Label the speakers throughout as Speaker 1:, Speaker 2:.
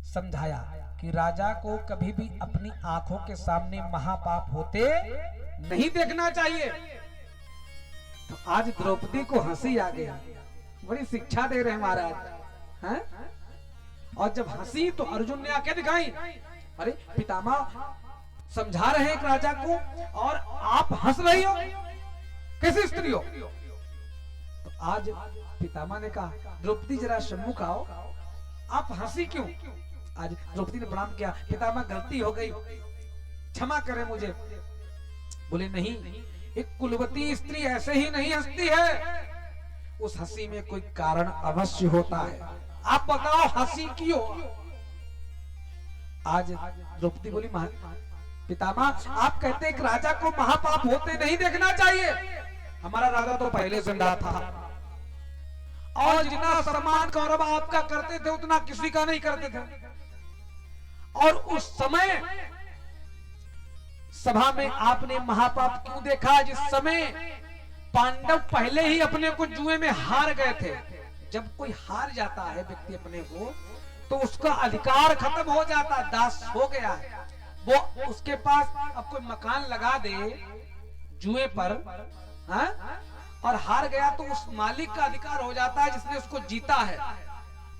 Speaker 1: समझाया कि राजा को कभी भी अपनी आंखों के सामने महापाप होते नहीं देखना चाहिए। तो आज द्रौपदी को हंसी आ गई, बड़ी शिक्षा दे रहे हैं महाराज हैं? और जब हंसी तो अर्जुन ने आके दिखाई, अरे पितामह समझा रहे हैं एक राजा को और आप हंस रही हो, कैसी स्त्री हो? तो आज पितामह ने कहा द्रौपदी जरा सम्मुख आओ, आप हंसी क्यों? आज द्रौपदी ने प्रणाम किया, पितामह गलती हो गई, क्षमा करें मुझे। बोले नहीं, एक कुलवती स्त्री ऐसे ही नहीं हंसती है, उस हंसी में कोई कारण अवश्य होता है, आप बताओ हंसी क्यों? आज द्रौपदी बोली पितामह आप कहते हैं कि राजा को महापाप होते नहीं देखना चाहिए, हमारा राजा तो पहले जिंदा था और जितना सम्मान गौरव आपका करते थे उतना किसी का नहीं करते थे। और उस समय सभा में आपने महापाप क्यों देखा? जिस समय पांडव पहले ही अपने को जुए में हार गए थे। जब कोई हार जाता है व्यक्ति अपने को, तो उसका अधिकार खत्म हो जाता, दास हो गया है वो। उसके पास अब कोई मकान लगा दे जुए पर, हा? और हार गया तो उस मालिक का अधिकार हो जाता है जिसने उसको जीता है।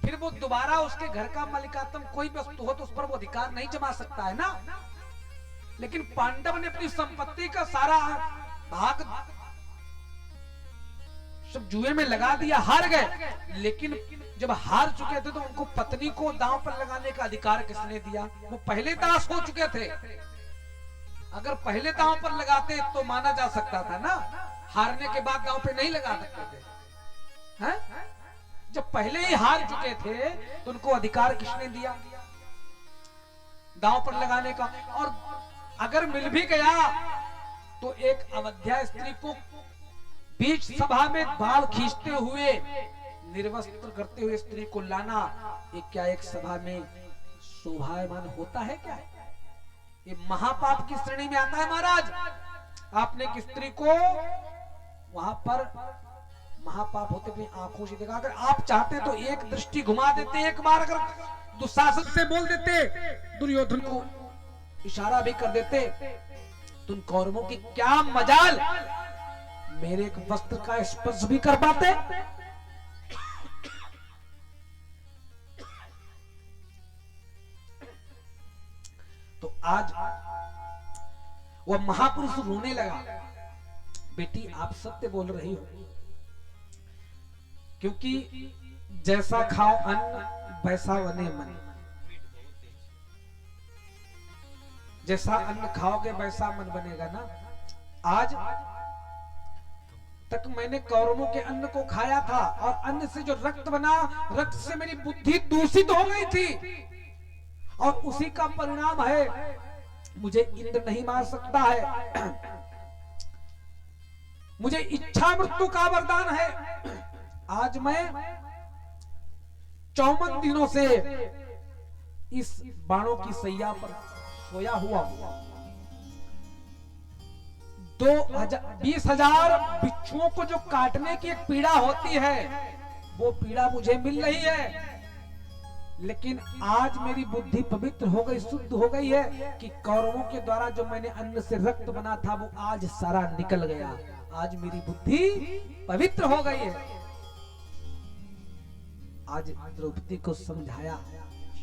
Speaker 1: फिर वो दोबारा उसके घर का मालिकातम कोई वस्तु हो तो उस पर वो अधिकार नहीं जमा सकता है ना। लेकिन पांडव ने अपनी संपत्ति का सारा भाग सब जुए में लगा दिया, हार गए। लेकिन जब हार चुके थे तो उनको पत्नी को दांव पर लगाने का अधिकार किसने दिया? वो पहले दास हो चुके थे। अगर पहले दांव पर लगाते तो माना जा सकता था ना, हारने के बाद दांव पे नहीं लगा सकते थे हैं? जब पहले ही हार चुके थे तो उनको अधिकार किसने दिया दांव पर लगाने का? और अगर मिल भी गया तो एक अवध्या स्त्री को बीच सभा में बाल खींचते हुए, निर्वस्त्र करते हुए स्त्री को लाना, ये क्या एक सभा में शोभायमान होता है क्या? ये महापाप की श्रेणी में आता है महाराज। आपने एक स्त्री को वहां पर महापाप होते अपनी आंखों से देखा। अगर आप चाहते तो एक दृष्टि घुमा देते, एक बार अगर दुशासन से बोल देते, दुर्योधन को इशारा भी कर देते, तो उन कौरवों की क्या मजाल मेरे एक वस्त्र का स्पर्श भी कर पाते। तो आज वह महापुरुष रोने लगा, बेटी आप सत्य बोल रही हो, क्योंकि जैसा खाओ अन्न वैसा बने मन, जैसा अन्न खाओगे वैसा मन बनेगा ना। आज तक मैंने कौरवों के अन्न को खाया था और अन्न से जो रक्त बना, रक्त से मेरी बुद्धि दूषित हो गई थी और उसी का परिणाम है मुझे इंद्र नहीं मार सकता है, मुझे इच्छा मृत्यु का वरदान है। आज मैं 54 दिनों से इस बाणों की सैया पर सोया हुआ हूं। 20,000 बिच्छुओं को जो काटने की एक पीड़ा होती है, वो पीड़ा मुझे मिल रही है। लेकिन आज मेरी बुद्धि पवित्र हो गई, शुद्ध हो गई है कि कौरवों के द्वारा जो मैंने अन्न से रक्त बना था वो आज सारा निकल गया। आज मेरी बुद्धि पवित्र हो गई है। आज द्रौपदी को समझाया,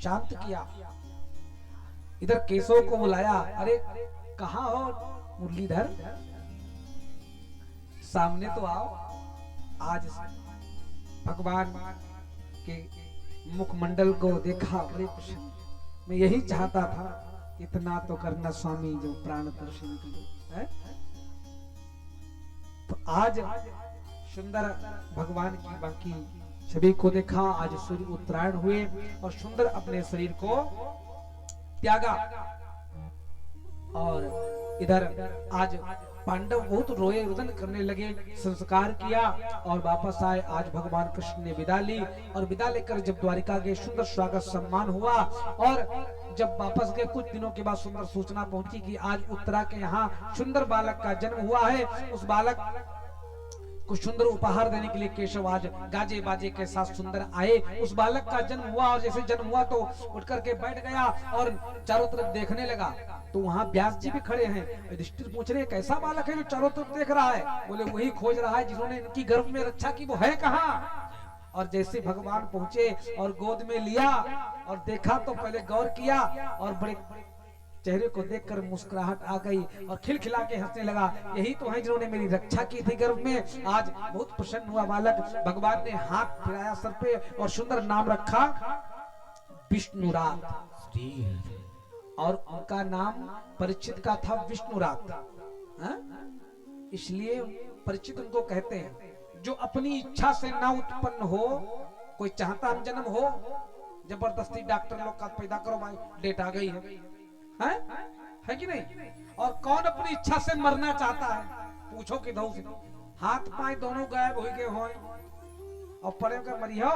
Speaker 1: शांत किया। इधर केशव को बुलाया, अरे कहाँ हो मुरलीधर, सामने तो आओ। आज भगवान के मुखमंडल को देखा, अरे मैं यही चाहता था, इतना तो करना स्वामी जो प्राण दर्शन की। तो आज सुंदर भगवान की बाकी छवि को देखा। आज सूर्य उत्तरायण हुए और सुंदर अपने शरीर को त्यागा। और इधर आज पांडव बहुत रोए, रुदन करने लगे, संस्कार किया और वापस आए। आज भगवान कृष्ण ने विदा ली और विदा लेकर जब द्वारिका गए, सुंदर स्वागत सम्मान हुआ। और जब वापस गए कुछ दिनों के बाद सुंदर सूचना पहुंची कि आज उत्तरा के यहाँ सुंदर बालक का जन्म हुआ है। उस बालक को सुंदर उपहार देने के लिए केशव आज गाजे बाजे के साथ सुंदर आए। उस बालक का जन्म हुआ और जैसे जन्म हुआ तो उठ करके बैठ गया और चारों तरफ देखने लगा। तो वहां व्यास जी भी खड़े हैं। युधिष्ठिर पूछ रहे कैसा बालक है जो चारों तरफ देख रहा है? बोले वही खोज रहा है जिन्होंने इनकी गर्भ में रक्षा की, वो है कहाँ? और जैसे भगवान पहुंचे और गोद में लिया और देखा तो पहले गौर किया और बड़े चेहरे को देखकर मुस्कुराहट आ गई और खिलखिला के हंसने लगा। यही तो है जिन्होंने मेरी रक्षा की थी गर्भ में। आज बहुत प्रसन्न हुआ बालक। भगवान ने हाथ फिराया सर पे और सुंदर नाम रखा विष्णुरात। और उनका नाम परीक्षित का था विष्णुरात। इसलिए परीक्षित उनको कहते हैं जो अपनी इच्छा से ना उत्पन्न हो। कोई चाहता हम जन्म हो, जबरदस्ती डॉक्टर लोग का पैदा करो भाई, डेट आ गई है कि नहीं? और कौन अपनी इच्छा से मरना चाहता है? पूछो कि दो से हाथ पांव दोनों गायब हो गए हो और पड़े का मरियो।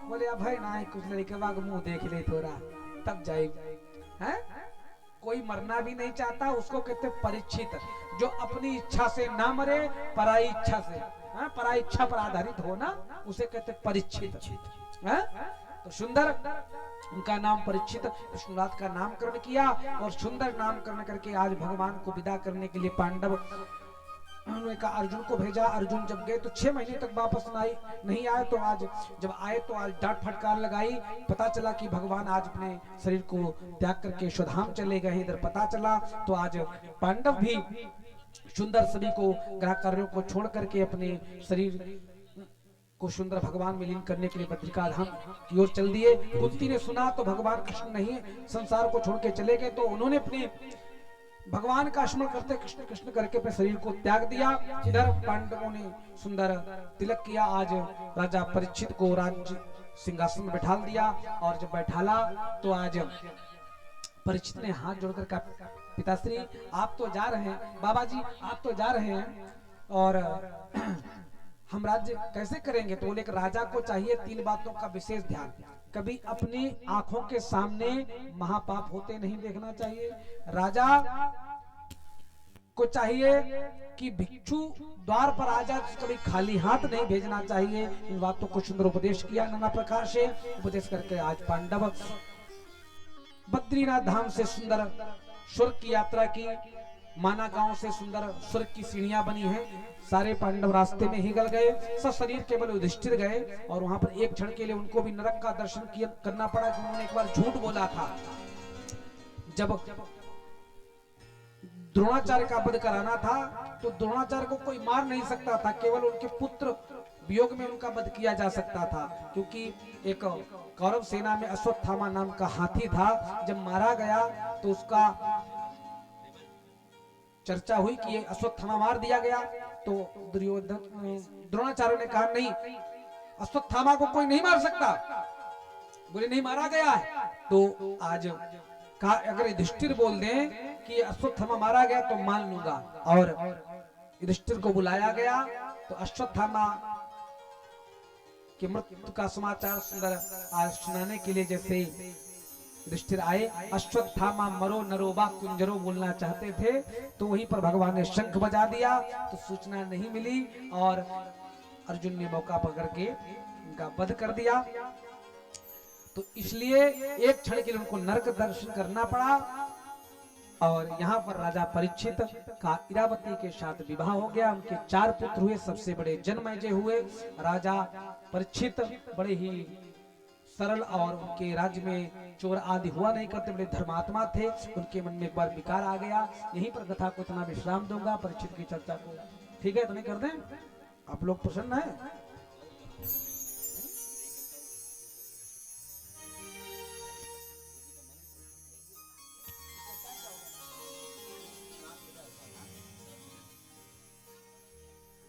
Speaker 1: बोले अब भाई ना कुछ लड़के बाग मुंह देख ले थोड़ा तब जाए। हैं कोई मरना भी नहीं चाहता, उसको कहते परीक्षित। जो अपनी इच्छा से ना मरे, पराई इच्छा से, पराई इच्छा पर आधारित हो ना, उसे कहते परीक्षित। तो सुंदर उनका नाम परीक्षित, विष्णुरात का नामकरण किया और सुंदर नामकरण करके आज भगवान को विदा करने के लिए पांडव उन्होंने कहा अर्जुन को भेजा। अर्जुन जब गए तो 6 महीने तक वापस नहीं आए। तो आज जब आए तो आज डांट फटकार लगाई। पता चला कि भगवान आज अपने शरीर को त्याग करके स्वधाम चले गए। इधर पता चला तो आज पांडव भी सुंदर सभी को ग्रह कार्यों को छोड़ करके अपने शरीर को सुंदर भगवान में लीन करने के लिए बद्रिका धाम की ओर चल दिए। कुंती ने सुना तो भगवान कृष्ण नहीं संसार को छोड़ के चले गए, तो उन्होंने अपने भगवान का स्मरण करते कृष्ण कृष्ण करके अपने शरीर को त्याग दिया। इधर पांडवों ने सुंदर तिलक किया। आज राजा परीक्षित को राज्य सिंहासन में बैठा दिया और जब बैठाला तो आज परीक्षित ने हाथ जोड़कर कहा पिताश्री आप तो जा रहे हैं, बाबा जी आप तो जा रहे हैं और हम राज्य कैसे करेंगे? तो बोले राजा को चाहिए 3 बातों का विशेष ध्यान। कभी अपनी आंखों के सामने महापाप होते नहीं देखना चाहिए। राजा को चाहिए कि भिक्षु द्वार पर आ जाए, कभी खाली हाथ नहीं भेजना चाहिए। इन बातों को सुंदर उपदेश किया। नाना प्रकार से उपदेश करके आज पांडव बद्रीनाथ धाम से सुंदर स्वर्ग की यात्रा की। माना गांव से सुंदर स्वर्ग की सीढ़ियां बनी हैं। सारे पांडव रास्ते में ही गल गए। सब शरीर केवल युधिष्ठिर गए और वहां पर एक क्षण के लिए उनको भी नरक का दर्शन करना पड़ा कि उन्होंने एक बार झूठ बोला था। जब द्रोणाचार्य का वध कराना था तो द्रोणाचार्य को कोई मार नहीं सकता था, केवल उनके पुत्र वियोग में उनका वध किया जा सकता था। क्योंकि एक कौरव सेना में अश्वत्थामा नाम का हाथी था, जब मारा गया तो उसका चर्चा हुई कि ये अश्वत्थामा मार दिया गया। तो द्रोणाचार्य ने कहा नहीं, अश्वत्थामा को कोई नहीं मार सकता। बोले नहीं मारा गया है। तो आज कहा अगर युधिष्ठिर बोल दें कि अश्वत्थामा मारा गया तो मान लूंगा। और युधिष्ठिर को बुलाया गया तो अश्वत्थामा की मृत्यु का समाचार सुंदर आज सुनाने के लिए जैसे युधिष्ठिर आए, अश्वत्थामा मरो नरोबा कुंजरो बोलना चाहते थे तो वहीं पर भगवान ने शंख बजा दिया तो सूचना नहीं मिली और अर्जुन ने मौका पकड़ के उनका वध कर दिया। तो इसलिए एक क्षण के लिए उनको नरक दर्शन करना पड़ा। और यहाँ पर राजा परीक्षित का इरावती के साथ विवाह हो गया। उनके 4 पुत्र हुए, सबसे बड़े जन्मेजय हुए। राजा परीक्षित बड़े ही सरल और उनके राज्य में चोर आदि हुआ नहीं करते, बड़े धर्मात्मा थे। उनके मन में एक बार विकार आ गया। यहीं पर कथा को इतना विश्राम दूंगा, परीक्षित की चर्चा को ठीक है तो नहीं कर दें? आप लोग प्रसन्न हैं?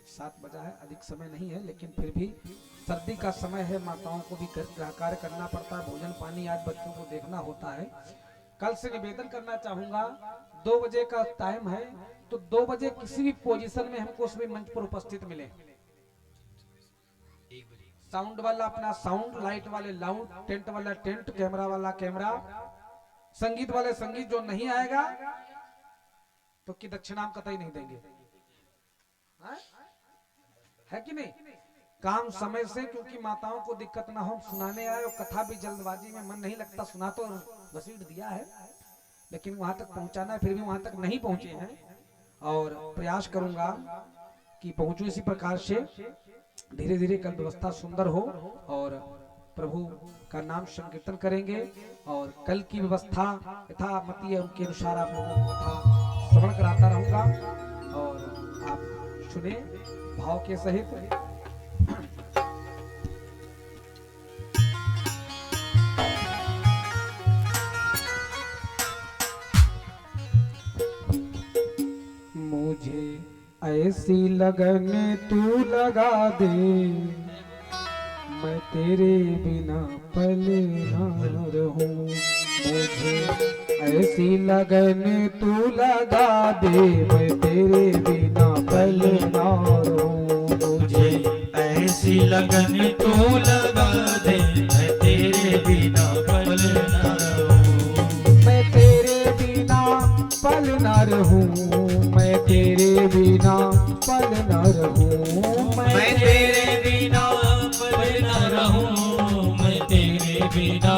Speaker 1: 7 बजा है, अधिक समय नहीं है, लेकिन फिर भी सर्दी का समय है, माताओं को भी घर कार्य करना पड़ता है, भोजन पानी आज बच्चों को देखना होता है। कल से निवेदन करना चाहूंगा, 2 बजे का टाइम है तो 2 बजे किसी भी पोजीशन में हमको उसमें मंच पर उपस्थित मिले। साउंड वाला अपना साउंड, लाइट वाले लाउट, टेंट वाला टेंट, कैमरा वाला कैमरा, संगीत वाले संगीत। जो नहीं आएगा तो की दक्षिणा हम कतई नहीं देंगे। है कि नहीं? काम समय से, क्योंकि माताओं को दिक्कत ना हो, सुनाने आए और कथा भी जल्दबाजी में मन नहीं लगता, सुना तो घसीट दिया है, लेकिन वहां तक पहुंचाना है, फिर भी वहां तक नहीं पहुंचे हैं और प्रयास करूंगा कि पहुंचू इसी प्रकार से। धीरे धीरे कल व्यवस्था सुंदर हो और प्रभु का नाम संकीर्तन करेंगे और कल की व्यवस्था यथामति है उनके अनुसार आप लोगों को कथा श्रवण कराता रहूंगा और आप सुने भाव के सहित। मुझे ऐसी लगन तू लगा दे, मैं तेरे बिना पल ना रहूं। मुझे ऐसी लगन तू लगा दे, मैं तेरे बिना पल ना रहूं।
Speaker 2: मुझे ऐसी लगन तू लगा दे, मैं तेरे बिना पल ना रहूं।
Speaker 1: मैं तेरे बिना पल ना रहूं, मैं तेरे बिना पल ना रहूं।
Speaker 2: मैं तेरे बिना पल ना रहूं, मैं तेरे बिना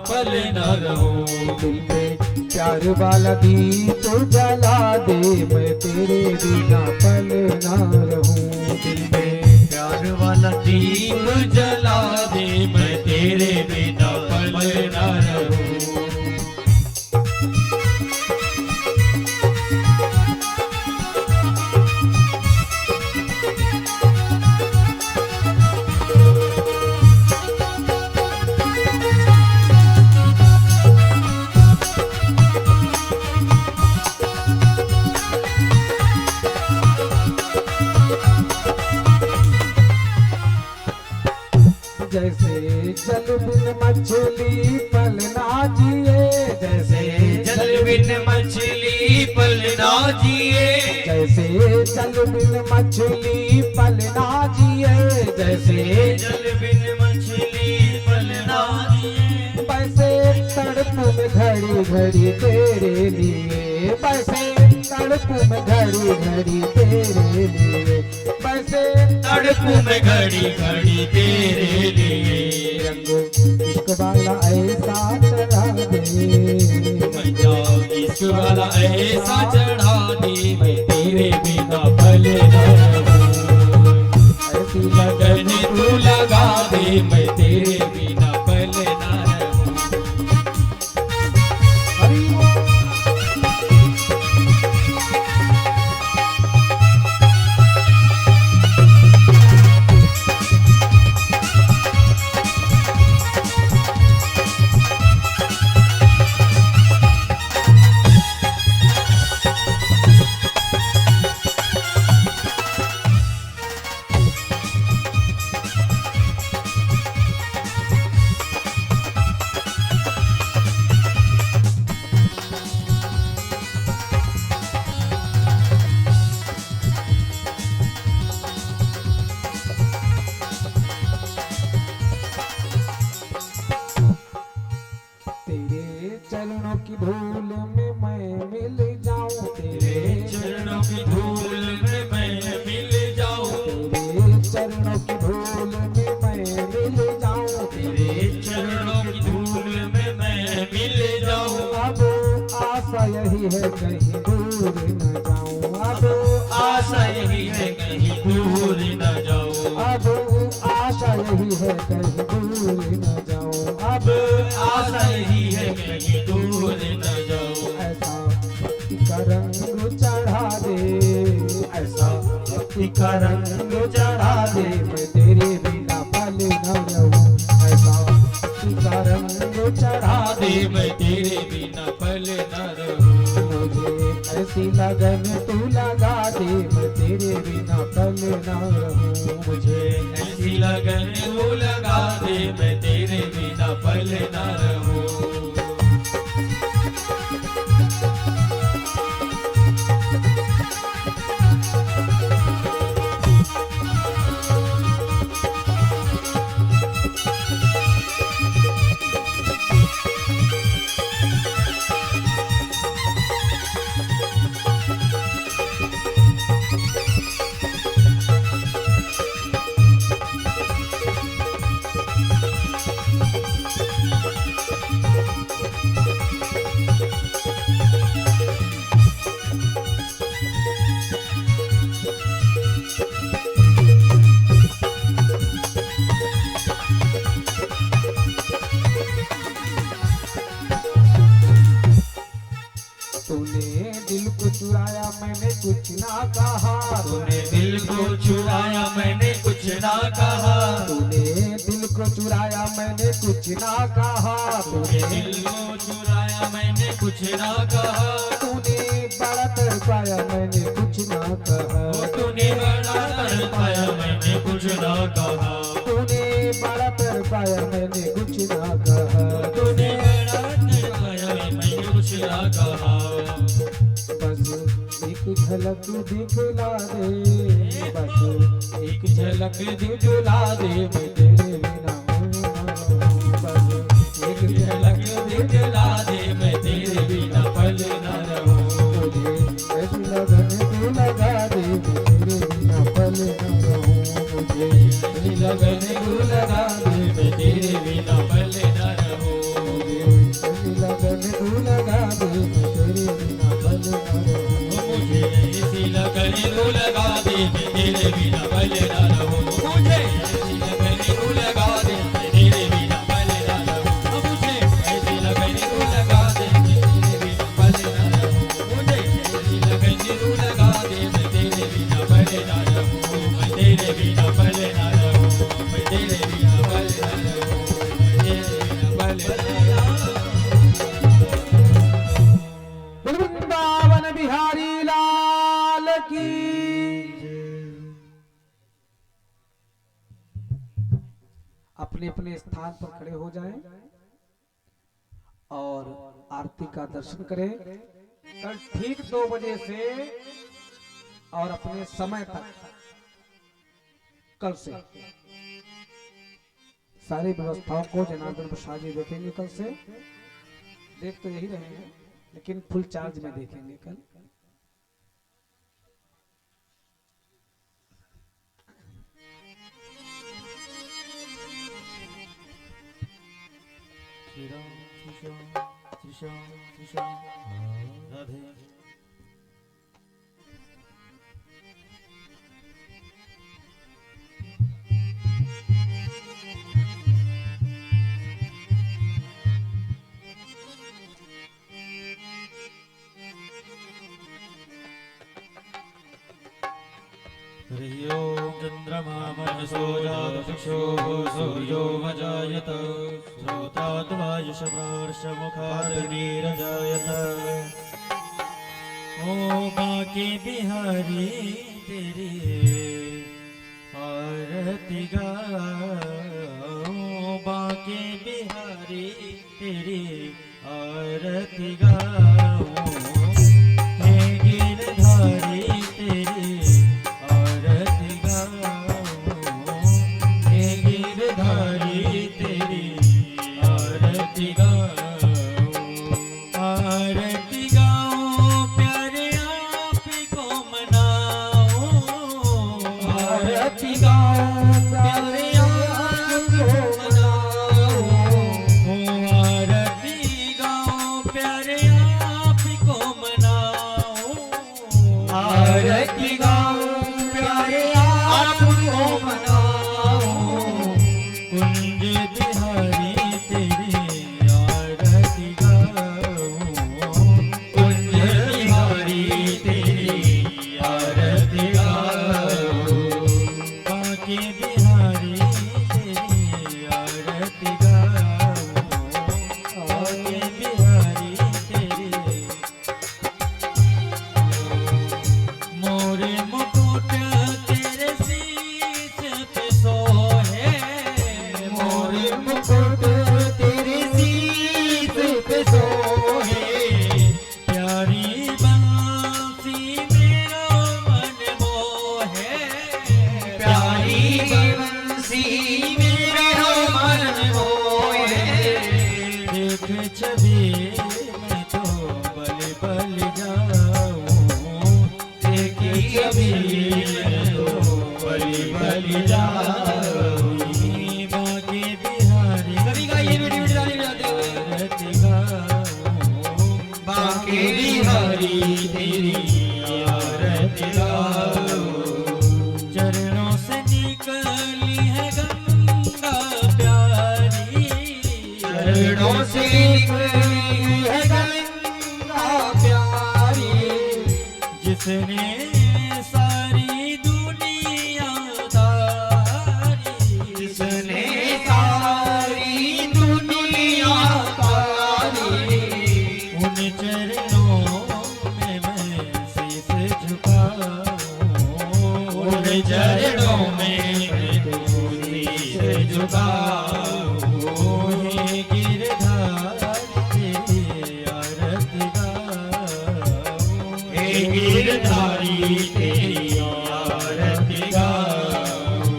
Speaker 2: पल ना रहूं।
Speaker 1: दिल पे प्यार वाला दीप जला दे, मैं तेरे बिना पल ना रहूं।
Speaker 2: दिल में प्यार वाला दीप जला दे, मैं तेरे बिना पल ना रहूं।
Speaker 1: जैसे जल बिन मछली पल ना जिए, जैसे
Speaker 2: जल बिन मछली पल ना जिए,
Speaker 1: जैसे जल बिन मछली पल ना जिए, जैसे
Speaker 2: जल बिन मछली पल ना जिए।
Speaker 1: वैसे तड़प में घड़ी घड़ी तेरे लिए, वैसे तड़प में घड़ी घड़ी तेरे लिए, वैसे
Speaker 2: तड़प में घड़ी घड़ी तेरे लिए।
Speaker 1: रंग इश्क वाला ऐसा चढ़ा दे,
Speaker 2: मजा इश्क वाला ऐसा चढ़ा दे, मैं तेरे बिना पल ना रहूं।
Speaker 1: ऐसी
Speaker 2: लगन तू लगा दे, मैं तेरे बिना पल ना रहूं।
Speaker 1: हरि बोल। तेरे चरणों की धूल में मैं मिल जाऊं, तेरे
Speaker 2: चरणों की धूल में मैं मिल जाऊं,
Speaker 1: तेरे चरणों की धूल में मैं मिल जाऊं,
Speaker 2: तेरे चरणों की धूल में मैं मिल जाऊं।
Speaker 1: अब आशा यही है कहीं दूर न जाऊं, अब
Speaker 2: आशा यही है कहीं दूर न जाऊं,
Speaker 1: अब आशा यही है कहीं दूर न जाऊं, अब
Speaker 2: आशा यही है कहीं दूर न जाऊं।
Speaker 1: ऐसा भक्ति का रंग चढ़ा दे, ऐसा भक्ति का रंग चढ़ा दे, मैं तेरे बिना पल न रहूं। ऐसा भक्ति का रंग चढ़ा दे,
Speaker 2: मैं तेरे बिना पल न रहूं।
Speaker 1: मुझे ऐसी लगन तू लगा दे, मैं तेरे बिना पल न रहूं।
Speaker 2: मुझे ऐसी लगन तू लगा दे, मैं तेरे बिना पल न रहूं।
Speaker 1: तूने दिल को चुराया मैंने कुछ ना कहा,
Speaker 2: तूने दिल को चुराया मैंने कुछ ना कहा,
Speaker 1: तूने दिल को चुराया मैंने कुछ ना कहा,
Speaker 2: तूने दिल को चुराया मैंने कुछ ना कहा,
Speaker 1: तूने बड़ा तड़पाया मैंने कुछ ना कहा,
Speaker 2: तूने बड़ा तड़पाया मैंने कुछ ना कहा,
Speaker 1: तूने बड़ा तड़पाया मैंने कुछ ना कहा,
Speaker 2: तूने बड़ा तड़पाया मैंने कुछ ना कहा।
Speaker 1: बस एक झलक दिखला दे, बस एक झलक दिखला दे, मैं तेरे बिना बस एक झलक
Speaker 2: दिखला दे मैं तेरे बिना पल न रहूं,
Speaker 1: मुझे ऐसी लगन तू लगा दे, मैं तेरे बिना पल न रहूं, मुझे ऐसी लगन तू लगा दे, मैं तेरे बिना पल न रहूं, मुझे ऐसी लगन तू लगा दे, मैं तेरे बिना पल न रहूं,
Speaker 2: मुझे ऐसी लगन तू लगा दे मैं तेरे बिना पल न रहूं, मुझे ऐसी लगन तू लगा दे मैं तेरे बिना पल न रहूं, मुझे ऐसी लगन तू लगा दे मैं तेरे बिना पल न रहूं, मुझे ऐसी लगन तू लगा दे मैं तेरे बिना पल न रहूं, मैं तेरे बिना पल न रहूं, मैं तेरे बिना पल न रहूं, मैं तेरे बिना पल न रहूं।
Speaker 1: वृंदावन बिहारी लाल की। अपने अपने स्थान पर खड़े हो जाएं और आरती का दर्शन करें। कल ठीक 2 बजे से और अपने समय तक कल से सारी व्यवस्थाओं को जनार्दन प्रसाद जी देखेंगे। कल से देख तो यही रहे हैं, लेकिन फुल चार्ज में देखेंगे कल।
Speaker 2: राधे हरियो चंद्रमा मनसो जातचक्षो सूर्यो वजायत श्रोत्राद्वायुषप्रार्षमुखादनीरजायत ओ बाके बिहारी तेरी आरती गाओ, बाके बिहारी तेरी आरती गाओ, हे गिरधारी तेरी आरती गाओ, हे गिरधारी तेरी आरती गाओ, आरती गाओ प्यारे आप को मनाओ,
Speaker 1: आरती गाओ प्यारे आप को मनाओ,
Speaker 2: ओ आरती गाओ प्यारे आप को मनाओ,
Speaker 1: आरती गाओ प्यारे आप को मनाओ,
Speaker 2: कुंज बिहारी तेरी आरती गाओ, कुंज बिहारी तेरी आरती गाओ, बाके बिहारी तेरी आरती गाओ, बाके बिहारी तेरी मोरे मुकुट तेरे शीश पे सोहे,
Speaker 1: मोरे मुकुट तेरे शीश पे सोहे,
Speaker 2: प्यारी बंसी मेरा मन मोहे,
Speaker 1: प्यारी बंसी मेरा मन मोहे,
Speaker 2: देख छवि मैं तो बल बल जाऊं, देख छवि मैं तो बल बल जाऊं, बाके बिहारी आरती गाऊं,
Speaker 1: बाके बिहारी तेरी
Speaker 2: आरती गाऊं, चरणों से निकली है गंगा प्यारी,
Speaker 1: चरणों से निकली है गंगा प्यारी,
Speaker 2: जिसने सारी दुनिया तारी,
Speaker 3: जिसने सारी दुनिया तारी,
Speaker 2: उन चरणों में मैं शीश झुकाऊं, उन चरणों में मैं शीश झुकाऊं। हे गिरधारी तेरी आरती गाऊं, हे गिरधारी तेरी आरती गाऊं।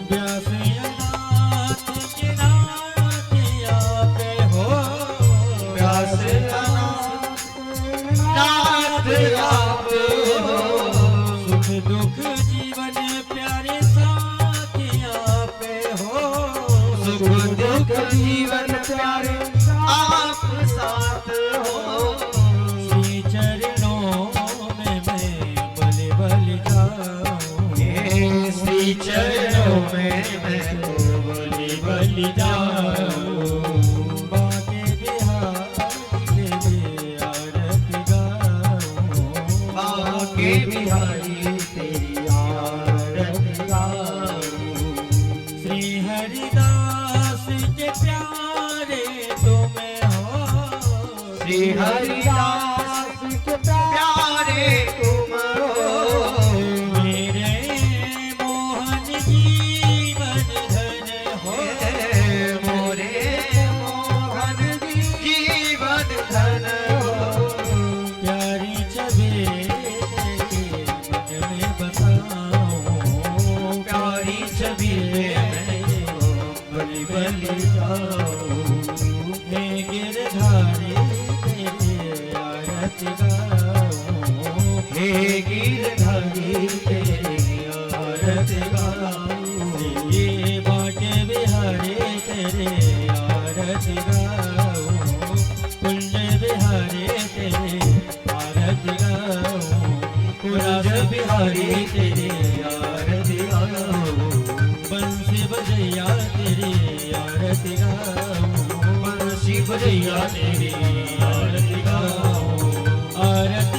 Speaker 2: व्यासनाथ के नाथ आपे हो,
Speaker 3: व्यासनाथ नाथ आप हो,
Speaker 2: सुख दुख जीवन प्यारे साथी आपे हो,
Speaker 3: सुख दुख जीवन प्यारे आप साथ हो।
Speaker 2: श्री चरणों में मैं बलि बलि जाऊं,
Speaker 3: हे श्री चरणों में मैं तो
Speaker 2: बलि बलि जाऊं। बाके बिहारी तेरी आरती गाऊं,
Speaker 3: बाके बिहारी तेरी आरती गाऊं।
Speaker 2: श्री हरिदास के प्यारे तुम्हें हो,
Speaker 3: श्री हरिदास के प्यारे तुम हो,
Speaker 2: मेरे मोहन जीवन धन हो,
Speaker 3: मोरे मोहन जीवन धन हो।
Speaker 2: प्यारी छवि तेरे मन में बसाऊं,
Speaker 3: प्यारी छवि में
Speaker 2: बलि बलि जाऊं। हे गिरधारी तेरी आरती गाऊं,
Speaker 3: हे गिरधारी तेरी आरती गाऊं।
Speaker 2: ये बाके बिहारी तेरे आरती गाऊं, कुंज बिहारी तेरे आरती गाऊं,
Speaker 3: कुंज बिहारी तेरी आरती गाऊं।
Speaker 2: बंसी बजैया तेरी आरती गाऊं,
Speaker 3: बंसी बजैया तेरी आरती गाऊं।
Speaker 2: आरती